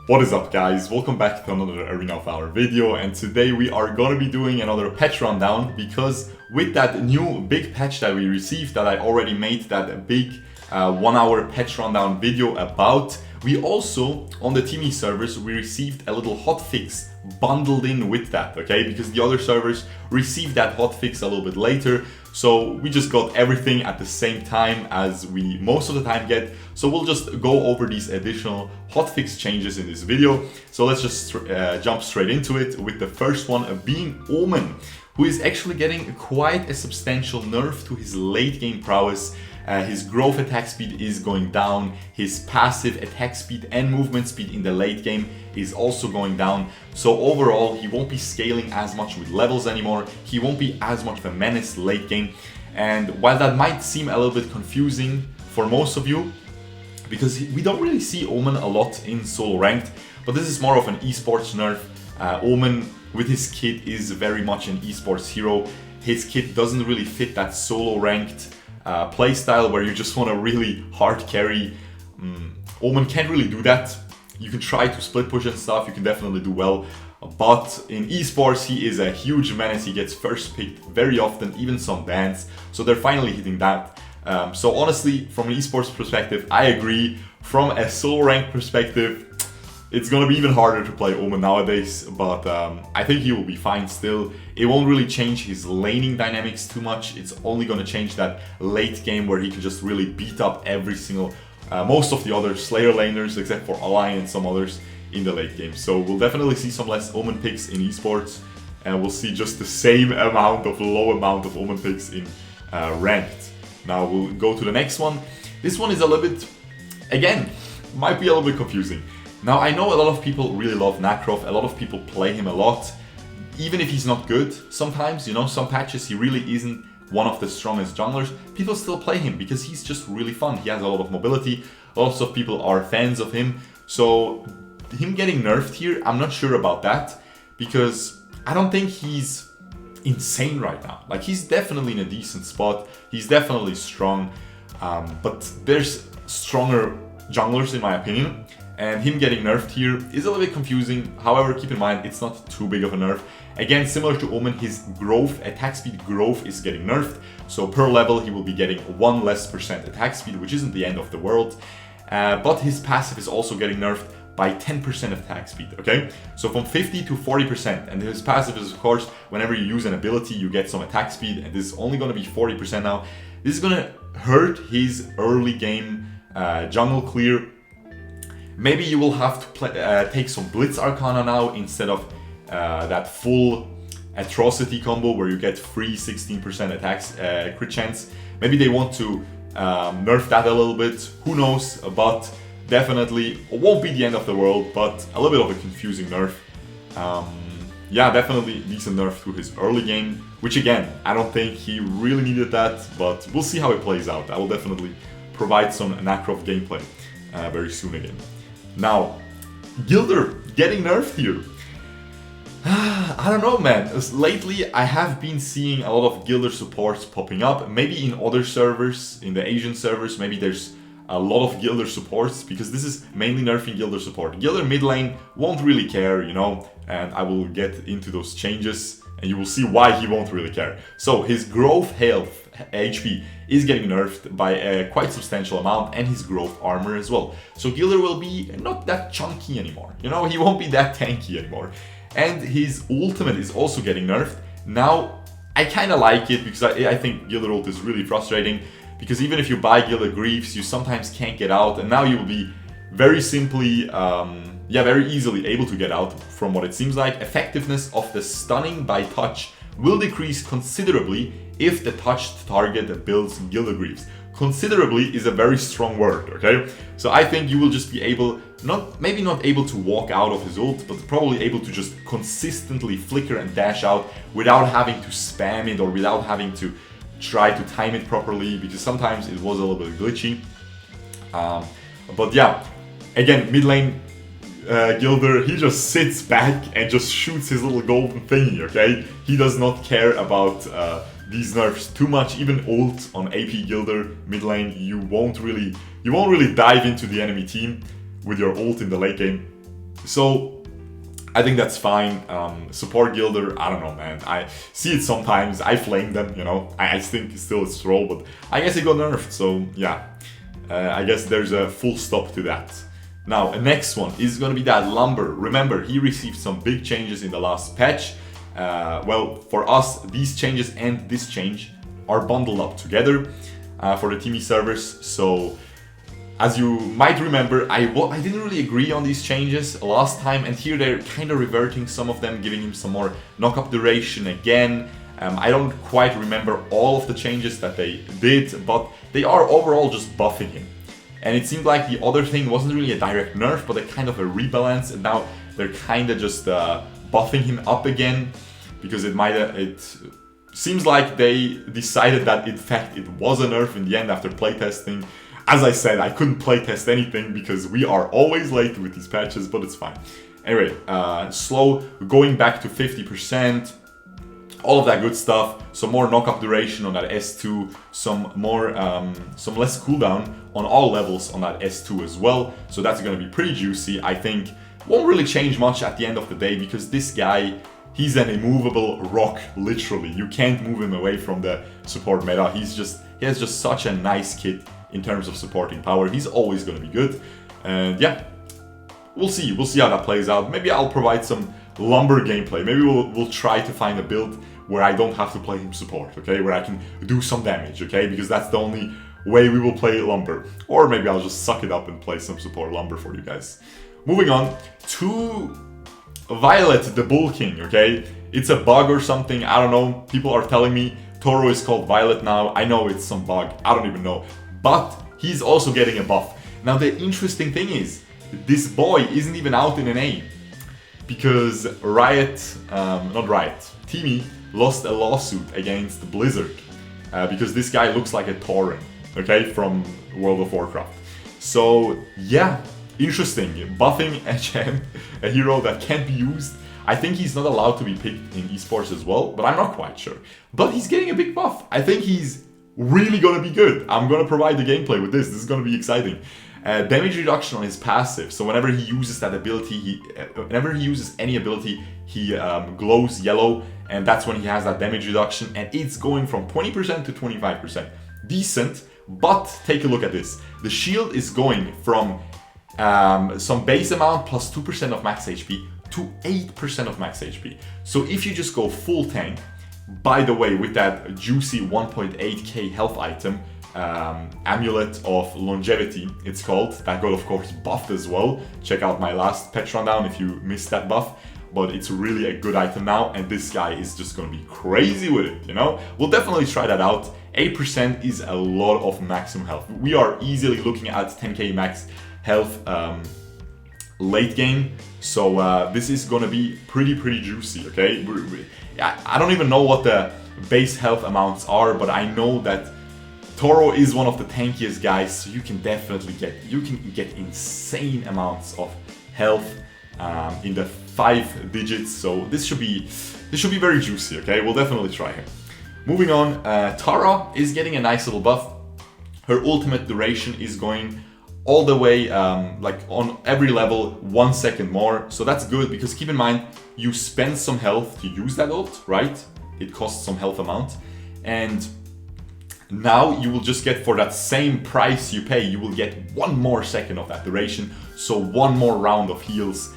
What is up, guys? Welcome back to another Arena of Valor video, and today we are going to be doing another patch rundown because with that new big patch that we received that I already made that big 1 hour patch rundown video about, we also, on the Teamy servers, we received a little hotfix bundled in with that, okay? Because the other servers received that hotfix a little bit later, so we just got everything at the same time as we most of the time get. So we'll just go over these additional hotfix changes in this video. So let's just jump straight into it, with the first one being Omen, who is actually getting quite a substantial nerf to his late game prowess. His growth attack speed is going down, his passive attack speed and movement speed in the late game is also going down. So overall, he won't be scaling as much with levels anymore, he won't be as much of a menace late game. And while that might seem a little bit confusing for most of you, because we don't really see Omen a lot in solo ranked, but this is more of an esports nerf. Omen with his kit is very much an esports hero. His kit doesn't really fit that solo ranked playstyle where you just want to really hard carry. Omen can't really do that. You can try to split push and stuff, you can definitely do well, but in esports he is a huge menace. He gets first picked very often, even some bans, so they're finally hitting that. So honestly, from an esports perspective, I agree. From a solo rank perspective, it's gonna be even harder to play Omen nowadays, but I think he will be fine still. It won't really change his laning dynamics too much. It's only gonna change that late game where he can just really beat up every single, most of the other Slayer laners except for Ally and some others in the late game. So we'll definitely see some less Omen picks in esports, and we'll see just the same low amount of Omen picks in ranked. Now we'll go to the next one. This one is a little bit, again, might be a little bit confusing. Now, I know a lot of people really love Nakrov, a lot of people play him a lot, even if he's not good sometimes, you know, some patches he really isn't one of the strongest junglers, people still play him because he's just really fun. He has a lot of mobility, lots of people are fans of him, so him getting nerfed here, I'm not sure about that, because I don't think he's insane right now. Like, he's definitely in a decent spot, he's definitely strong, but there's stronger junglers in my opinion. And him getting nerfed here is a little bit confusing. However, keep in mind, it's not too big of a nerf. Again, similar to Omen, his growth, attack speed growth is getting nerfed. So per level, he will be getting 1% less attack speed, which isn't the end of the world. But his passive is also getting nerfed by 10% attack speed, okay? So from 50 to 40%. And his passive is, of course, whenever you use an ability, you get some attack speed. And this is only gonna be 40% now. This is gonna hurt his early game jungle clear. Maybe you will have to take some Blitz Arcana now instead of that full Atrocity combo where you get free 16% attacks crit chance. Maybe they want to nerf that a little bit, who knows, but definitely it won't be the end of the world, but a little bit of a confusing nerf. Yeah, definitely decent nerf to his early game, which again, I don't think he really needed that, but we'll see how it plays out. I will definitely provide some Nakrov gameplay very soon again. Now, Gilder getting nerfed here. I don't know, man. Lately, I have been seeing a lot of Gilder supports popping up. Maybe in other servers, in the Asian servers, maybe there's a lot of Gilder supports, because this is mainly nerfing Gilder support. Gilder mid lane won't really care, you know, and I will get into those changes and you will see why he won't really care. So his growth health, HP, is getting nerfed by a quite substantial amount, and his growth armor as well. So Gilder will be not that chunky anymore, you know, he won't be that tanky anymore. And his ultimate is also getting nerfed. Now, I kind of like it because I think Gilder ult is really frustrating, because even if you buy Gilder Greaves, you sometimes can't get out, and now you will be very simply, very easily able to get out from what it seems like. Effectiveness of the stunning by touch will decrease considerably if the touched target builds Gilder Greaves. Considerably is a very strong word, okay? So I think you will just be able, maybe not able to walk out of his ult, but probably able to just consistently flicker and dash out without having to spam it or without having to try to time it properly, because sometimes it was a little bit glitchy. But yeah, again, mid lane Gilder, he just sits back and just shoots his little golden thingy, okay? He does not care about these nerfs too much. Even ult on AP Gilder mid lane, you won't really dive into the enemy team with your ult in the late game. So I think that's fine. Support Gilder, I don't know, man. I see it sometimes. I flame them, you know. I think still it's troll, but I guess it got nerfed. So yeah, I guess there's a full stop to that. Now, the next one is going to be that Lumber. Remember, he received some big changes in the last patch. Well, for us, these changes and this change are bundled up together for the TME servers. So, as you might remember, I didn't really agree on these changes last time, and here they're kind of reverting some of them, giving him some more knock-up duration again. I don't quite remember all of the changes that they did, but they are overall just buffing him. And it seemed like the other thing wasn't really a direct nerf, but a kind of a rebalance, and now they're kind of just buffing him up again, because it seems like they decided that in fact it was a nerf in the end after playtesting. As I said, I couldn't playtest anything because we are always late with these patches, but it's fine. Anyway, slow, going back to 50%, all of that good stuff. Some more knock-up duration on that S2, some less cooldown on all levels on that S2 as well. So that's going to be pretty juicy. I think won't really change much at the end of the day, because this guy, he's an immovable rock, literally. You can't move him away from the support meta. He has just such a nice kit in terms of supporting power. He's always going to be good. And yeah, we'll see how that plays out. Maybe I'll provide some Lumber gameplay. Maybe we'll try to find a build where I don't have to play him support, okay? Where I can do some damage, okay? Because that's the only way we will play Lumber. Or maybe I'll just suck it up and play some support Lumber for you guys. Moving on to Violet, the Bull King, okay? It's a bug or something, I don't know. People are telling me Toro is called Violet now. I know it's some bug, I don't even know. But he's also getting a buff. Now the interesting thing is, this boy isn't even out in an A. Because TME lost a lawsuit against Blizzard. Because this guy looks like a Tauren, okay, from World of Warcraft. So yeah, interesting. Buffing a hero that can't be used. I think he's not allowed to be picked in esports as well, but I'm not quite sure. But he's getting a big buff. I think he's really gonna be good. I'm gonna provide the gameplay with this. This is gonna be exciting. Damage reduction on his passive. So whenever he uses that ability, whenever he uses any ability, he glows yellow, and that's when he has that damage reduction. And it's going from 20% to 25%. Decent, but take a look at this. The shield is going from some base amount plus 2% of max HP to 8% of max HP. So if you just go full tank, by the way, with that juicy 1.8k health item, Amulet of Longevity, it's called. That got, of course, buffed as well. Check out my last patch rundown if you missed that buff. But it's really a good item now, and this guy is just gonna be crazy with it, you know? We'll definitely try that out. 8% is a lot of maximum health. We are easily looking at 10k max health late game. So this is gonna be pretty juicy, okay? I don't even know what the base health amounts are, but I know that Toro is one of the tankiest guys, so you can definitely get insane amounts of health in the 5 digits. So this should be very juicy, okay? We'll definitely try him. Moving on, Tara is getting a nice little buff. Her ultimate duration is going all the way, like on every level, 1 second more. So that's good, because keep in mind, you spend some health to use that ult, right? It costs some health amount. And now you will just get, for that same price you pay, you will get 1 more second of that duration. So 1 more round of heals.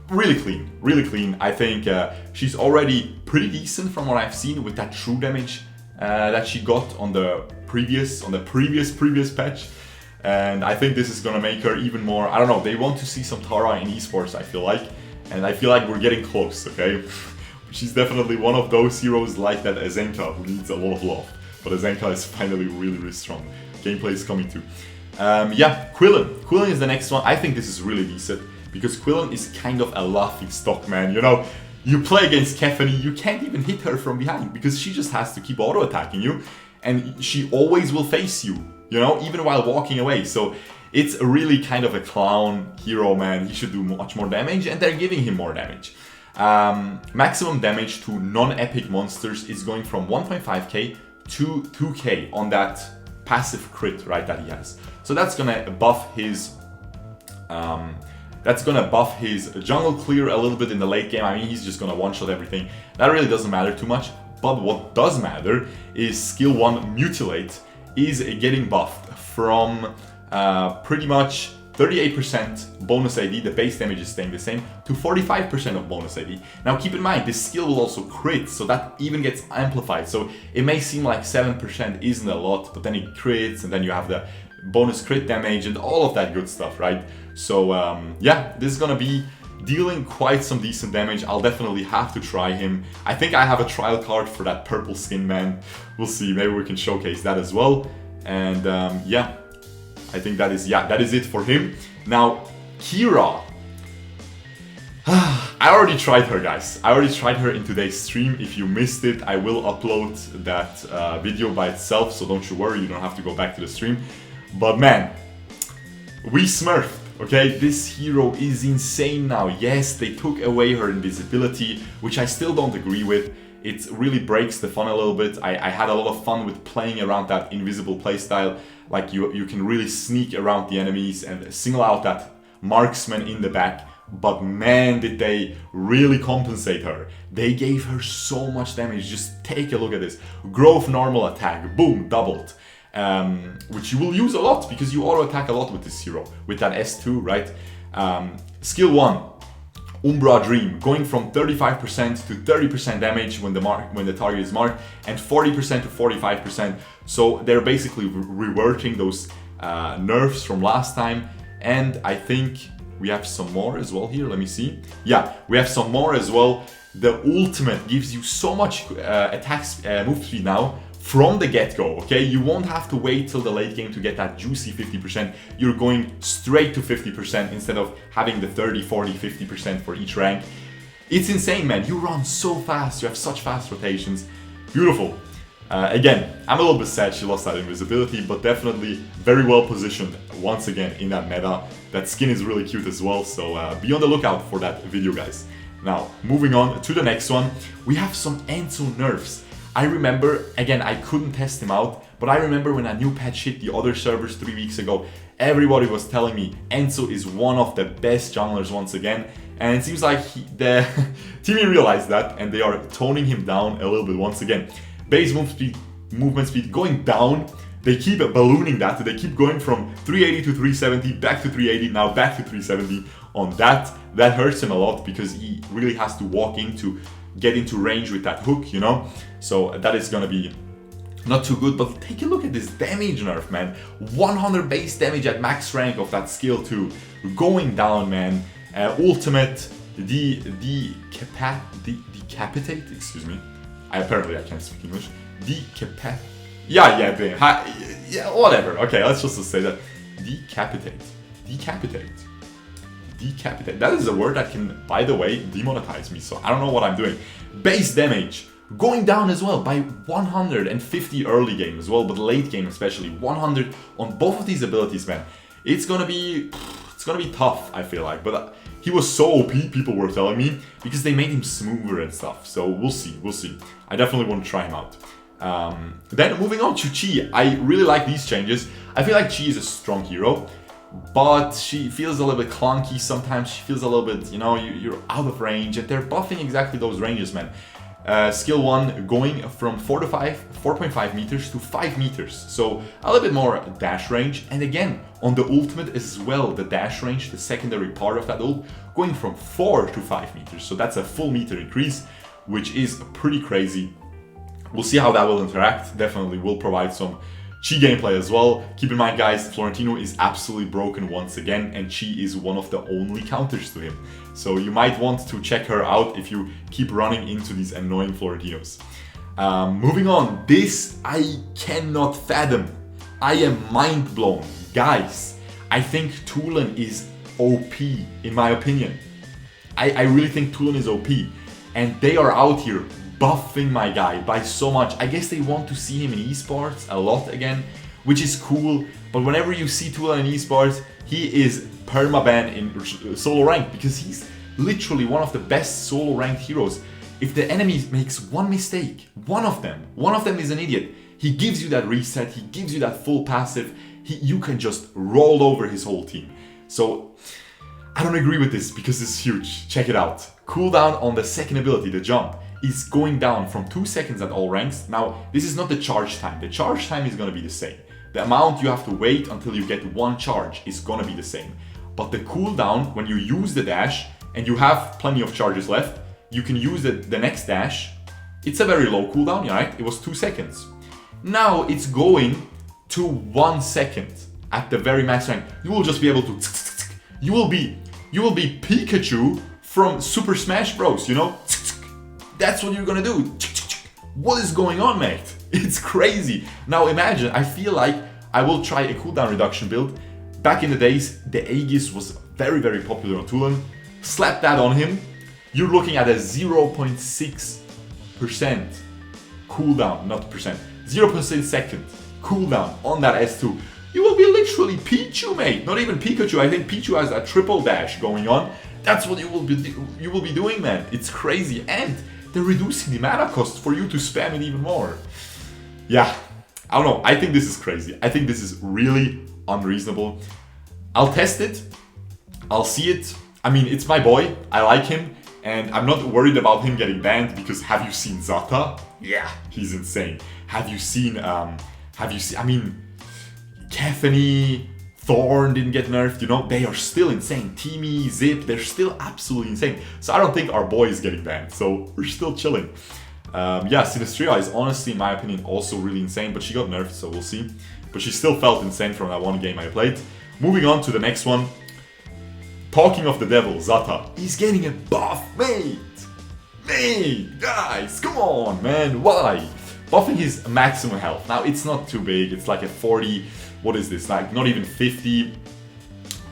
Really clean, really clean. I think she's already pretty decent from what I've seen with that true damage that she got on the previous patch. And I think this is gonna make her even more, I don't know, they want to see some Tara in esports, I feel like. And I feel like we're getting close, okay? She's definitely one of those heroes like that Azenka, who needs a lot of love. But Azenka is finally really strong. Gameplay is coming too. Yeah, Quillen. Quillen is the next one. I think this is really decent, because Quillen is kind of a laughing stock, man. You know, you play against Kefani, you can't even hit her from behind, because she just has to keep auto-attacking you, and she always will face you, you know, even while walking away. So it's a really kind of a clown hero, man. He should do much more damage, and they're giving him more damage. Maximum damage to non-epic monsters is going from 1.5k to 2k on that passive crit, right, that he has. So that's gonna buff his That's gonna buff his jungle clear a little bit in the late game. I mean, he's just gonna one-shot everything. That really doesn't matter too much. But what does matter is skill 1 Mutilate is getting buffed from pretty much 38% bonus AD, the base damage is staying the same, to 45% of bonus AD. Now keep in mind, this skill will also crit, so that even gets amplified. So it may seem like 7% isn't a lot, but then it crits, and then you have the bonus crit damage and all of that good stuff, right? So yeah, this is gonna be dealing quite some decent damage. I'll definitely have to try him. I think I have a trial card for that purple skin man. We'll see, maybe we can showcase that as well. And yeah, I think that is it for him. Now, Keera. I already tried her, guys. I already tried her in today's stream. If you missed it, I will upload that video by itself, so don't you worry, you don't have to go back to the stream. But man, we smurfed, okay? This hero is insane now. Yes, they took away her invisibility, which I still don't agree with. It really breaks the fun a little bit. I had a lot of fun with playing around that invisible playstyle. Like you can really sneak around the enemies and single out that marksman in the back. But man, did they really compensate her. They gave her so much damage. Just take a look at this. Growth normal attack, boom, doubled. Which you will use a lot because you auto attack a lot with this hero. With that S2, right? Skill 1. Umbra Dream, going from 35% to 30% damage when the target is marked, and 40% to 45%. So they're basically reverting those nerfs from last time. And I think we have some more as well here. Let me see. Yeah, we have some more as well. The ultimate gives you so much move speed now from the get-go, okay? You won't have to wait till the late game to get that juicy 50%. You're going straight to 50% instead of having the 30, 40, 50% for each rank. It's insane, man. You run so fast. You have such fast rotations. Beautiful. Again, I'm a little bit sad she lost that invisibility, but definitely very well positioned once again in that meta. That skin is really cute as well, so be on the lookout for that video, guys. Now, moving on to the next one, we have some Enzo Nerfs. I remember, again, I couldn't test him out, but I remember when a new patch hit the other servers 3 weeks ago, everybody was telling me Enzo is one of the best junglers once again, and it seems like the team realized that, and they are toning him down a little bit once again. Base movement speed going down, they keep ballooning that, they keep going from 380 to 370, back to 380, now back to 370 on that. That hurts him a lot because he really has to get into range with that hook, you know? So that is gonna be not too good, but take a look at this damage nerf, man. 100 base damage at max rank of that skill 2. Going down, man. Ultimate, decapitate, excuse me. Apparently I can't speak English. Yeah, whatever. Okay, let's just say that. Decapitate. That is a word that can, by the way, demonetize me, so I don't know what I'm doing. Base damage going down as well by 150 early game as well, but late game especially 100 on both of these abilities, man. It's gonna be tough, I feel like, but he was so OP, people were telling me, because they made him smoother and stuff. So we'll see. I definitely want to try him out. Then moving on to Chi. I really like these changes. I feel like Chi is a strong hero, but she feels a little bit clunky sometimes. She feels a little bit, you know, you're out of range, and they're buffing exactly those ranges, man. Skill 1 going from 4.5 meters to 5 meters, so a little bit more dash range. And again, on the ultimate as well, the dash range, the secondary part of that ult, going from 4 to 5 meters, so that's a full meter increase, which is pretty crazy. We'll see how that will interact. Definitely will provide some Chi gameplay as well. Keep in mind, guys, Florentino is absolutely broken once again, and Chi is one of the only counters to him. So you might want to check her out if you keep running into these annoying Florentinos. Moving on, this I cannot fathom. I am mind blown. Guys, I think Tulen is OP, in my opinion. I really think Tulen is OP. And they are out here buffing my guy by so much. I guess they want to see him in esports a lot again, which is cool. But whenever you see Tulen in esports, he is permaban in solo rank because he's literally one of the best solo ranked heroes. If the enemy makes one mistake, one of them is an idiot, he gives you that reset, he gives you that full passive, you can just roll over his whole team. So I don't agree with this because it's huge. Check it out. Cooldown on the second ability, the jump, is going down from 2 seconds at all ranks. Now, this is not the charge time. The charge time is going to be the same. The amount you have to wait until you get 1 charge is going to be the same. But the cooldown, when you use the dash and you have plenty of charges left, you can use the next dash. It's a very low cooldown, right? It was 2 seconds. Now it's going to 1 second at the very max rank. You will just be able to... You will be Pikachu from Super Smash Bros, you know? That's what you're gonna do. What is going on, mate? It's crazy. Now imagine, I feel like I will try a cooldown reduction build. Back in the days, the Aegis was very, very popular on Tulen. Slap that on him, you're looking at a 0.6% cooldown, not percent, 0.6 second cooldown on that S2. You will be literally Pichu, mate. Not even Pikachu. I think Pichu has a triple dash going on. That's what you will be doing, man. It's crazy. And they're reducing the mana cost for you to spam it even more. Yeah, I don't know. I think this is crazy. I think this is really unreasonable. I'll test it. I'll see it. I mean, it's my boy. I like him. And I'm not worried about him getting banned because have you seen Zata? Yeah, he's insane. Have you seen, I mean, Kefany, Thorn didn't get nerfed, you know, they are still insane. Teamy, Zip, they're still absolutely insane. So I don't think our boy is getting banned, so we're still chilling. Yeah, Sinistria is honestly, in my opinion, also really insane, but she got nerfed, so we'll see. But she still felt insane from that one game I played. Moving on to the next one. Talking of the devil, Zata. He's getting a buff, mate! Mate, guys, come on, man, why? Buffing his maximum health. Now, it's not too big, it's like a 40, what is this, like not even 50,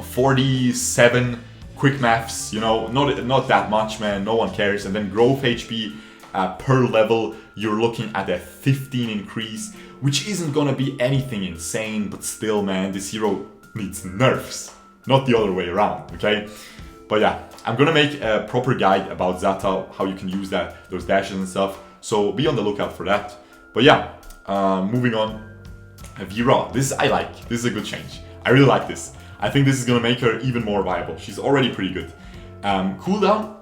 47 quick maths, you know, not that much, man, no one cares. And then growth HP per level, you're looking at a 15 increase, which isn't gonna be anything insane, but still, man, this hero needs nerfs, not the other way around, okay? But yeah, I'm gonna make a proper guide about Zata, how you can use those dashes and stuff, so be on the lookout for that. But yeah, moving on, Veera, this is a good change. I really like this. I think this is gonna make her even more viable. She's already pretty good. Cooldown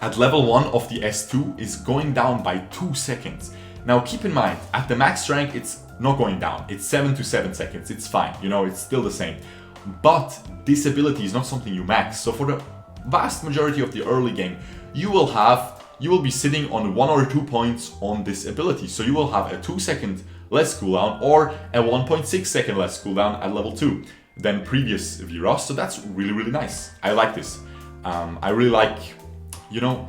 at level 1 of the S2 is going down by 2 seconds. Now keep in mind, at the max rank it's not going down. It's 7 to 7 seconds, it's fine, you know, it's still the same. But this ability is not something you max, so for the vast majority of the early game, you will be sitting on 1 or 2 points on this ability. So you will have a 2 second less cooldown or a 1.6 second less cooldown at level 2 than previous Veera. So that's really, really nice. I like this. I really like, you know,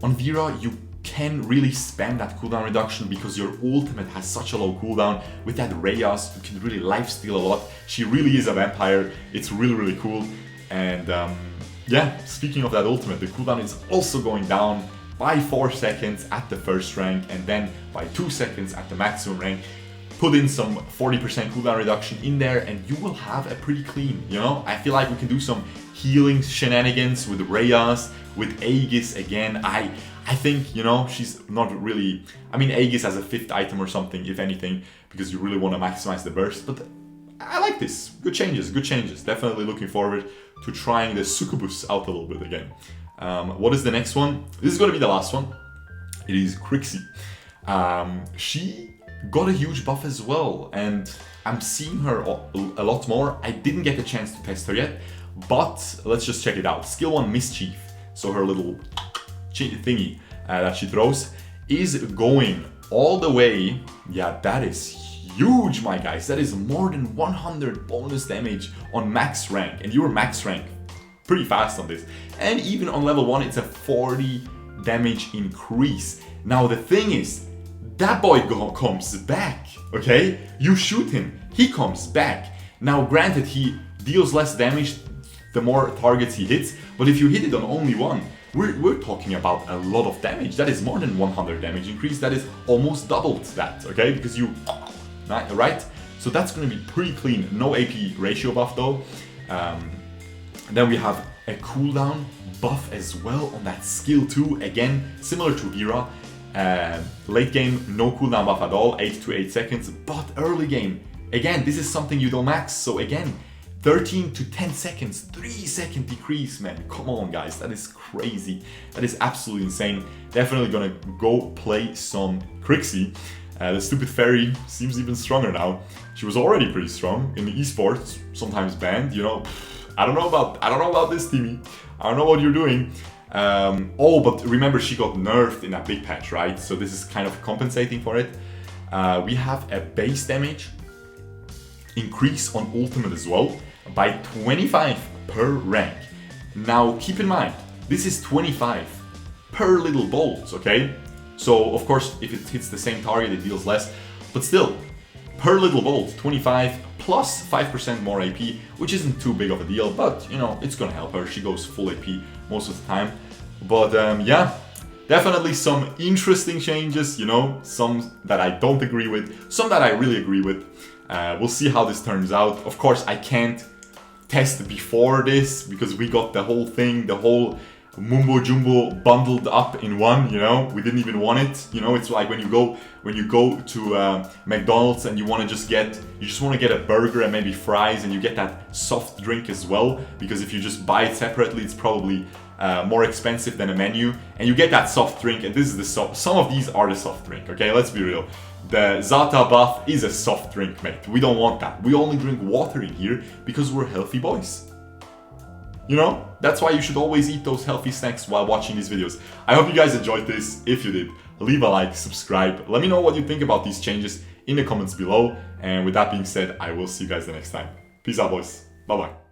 on Veera you can really spam that cooldown reduction because your ultimate has such a low cooldown. With that Reyes, you can really lifesteal a lot. She really is a vampire. It's really, really cool. And yeah, speaking of that ultimate, the cooldown is also going down by 4 seconds at the first rank and then by 2 seconds at the maximum rank. Put in some 40% cooldown reduction in there and you will have a pretty clean, you know? I feel like we can do some healing shenanigans with Reyes, with Aegis again. I think, you know, she's not really... I mean, Aegis as a 5th item or something, if anything, because you really want to maximize the burst. But I like this. Good changes, good changes. Definitely looking forward to trying the Succubus out a little bit again. What is the next one? This is going to be the last one. It is Krixi. She got a huge buff as well, and I'm seeing her a lot more. I didn't get the chance to test her yet, but let's just check it out. Skill 1 Mischief, so her little thingy that she throws, is going all the way. Yeah, that is huge, my guys. That is more than 100 bonus damage on max rank, and you're max rank pretty fast on this. And even on level 1, it's a 40 damage increase. Now the thing is, that boy comes back, okay? You shoot him, he comes back. Now granted, he deals less damage the more targets he hits, but if you hit it on only one, we're talking about a lot of damage. That is more than 100 damage increase. That is almost doubled that, okay? Because you, right? So that's gonna be pretty clean. No AP ratio buff though. Then we have a cooldown buff as well on that skill 2. Again, similar to Veera. Late game, no cooldown buff at all, 8 to 8 seconds. But early game, again, this is something you don't max. So again, 13 to 10 seconds, 3-second decrease, man. Come on, guys, that is crazy. That is absolutely insane. Definitely gonna go play some Krixi. The stupid fairy seems even stronger now. She was already pretty strong in the esports, sometimes banned, you know. I don't know about this, Timmy. I don't know what you're doing. Oh, but remember, she got nerfed in that big patch, right? So this is kind of compensating for it. We have a base damage increase on ultimate as well by 25 per rank. Now keep in mind, this is 25 per little bolt, okay? So of course, if it hits the same target, it deals less, but still, per little bolt, 25 plus 5% more AP, which isn't too big of a deal, but you know, it's gonna help her. She goes full AP most of the time. But yeah, definitely some interesting changes, you know, some that I don't agree with, some that I really agree with. We'll see how this turns out. Of course, I can't test before this because we got the whole thing, the whole mumbo jumbo bundled up in one, you know. We didn't even want it, you know. It's like when you go to McDonald's and you just want to get a burger and maybe fries, and you get that soft drink as well, because if you just buy it separately, it's probably more expensive than a menu, and you get that soft drink, and this is the some of these are the soft drink, okay, let's be real. The Zata buff is a soft drink, mate. We don't want that. We only drink water in here because we're healthy boys. You know, that's why you should always eat those healthy snacks while watching these videos. I hope you guys enjoyed this. If you did, leave a like, subscribe. Let me know what you think about these changes in the comments below. And with that being said, I will see you guys the next time. Peace out, boys. Bye-bye.